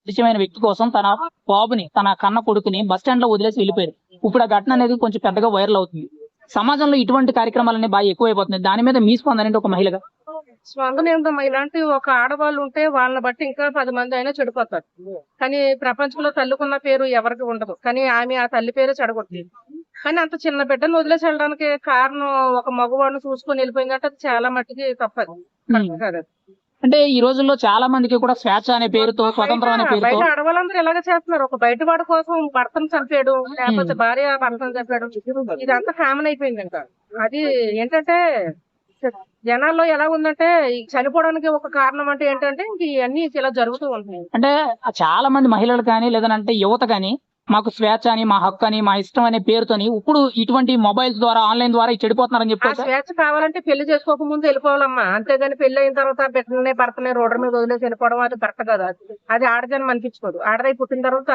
పరిచయమైన వ్యక్తి కోసం తన బాబుని, తన కన్న కొడుకుని బస్ స్టాండ్ లో వదిలేసి వెళ్ళిపోయారు. ఇప్పుడు ఆ ఘటన అనేది కొంచెం పెద్దగా వైరల్ అవుతుంది. సమాజంలో ఇటువంటి కార్యక్రమాలన్నీ బాగా ఎక్కువైపోతున్నాయి. దాని మీద మీ స్పందన ఏంటి ఒక మహిళగా? స్పందన ఏంటమ్మా, ఇలాంటి ఒక ఆడవాళ్ళు ఉంటే వాళ్ళని బట్టి ఇంకా 10 మంది అయినా చెడిపోతారు. కానీ ప్రపంచంలో తల్లికున్న పేరు ఎవరికి ఉండదు. కానీ ఆమె ఆ తల్లి పేరు చెడగొట్టింది. కానీ అంత చిన్న బిడ్డను వదిలేసి వెళ్ళడానికి కారణం ఒక మగవాడిని చూసుకొని వెళ్ళిపోయిందంటే అది చాలా మట్టికి తప్పదు. కరెక్ట్ కాదు అది. అంటే ఈ రోజుల్లో చాలా మందికి కూడా స్వేచ్ఛ అనే పేరుతో, స్వతంత్రం అనే పేరుతో బయట ఆడవాళ్ళందరూ ఇలాగే చేస్తున్నారు. ఒక బయట వాడి కోసం భర్తను చంపాడు, లేకపోతే భార్య భర్తను చంపాడు. ఇదంతా కామన్ అయిపోయింది ఇంకా. అది ఏంటంటే జనాల్లో ఎలా ఉందంటే ఈ చనిపోవడానికి ఒక కారణం అంటే ఏంటంటే ఇంక ఇవన్నీ ఇలా జరుగుతూ ఉంటాయి. అంటే చాలా మంది మహిళలు కానీ లేదంటే యువత కానీ మాకు స్వేచ్ఛ అని, మా హక్కు అని, మా ఇష్టం అనే పేరుతోని ఇప్పుడు ఇటువంటి మొబైల్స్ ద్వారా, ఆన్లైన్ ద్వారా చెడిపోతున్నారని ఆ చెప్పుకోవచ్చు. స్వేచ్ఛ కావాలంటే పెళ్లి చేసుకోక ముందు వెళ్ళిపోవాలమ్మా. అంతేగాని పెళ్లి అయిన తర్వాత బిడ్డలనే భర్తనే రోడ్డు మీద వదిలేసి వెళ్ళిపోవడం అది కరెక్ట్ కదా. అది ఆడదాన్ని అనిపించుకోదు. ఆడదై పుట్టిన తర్వాత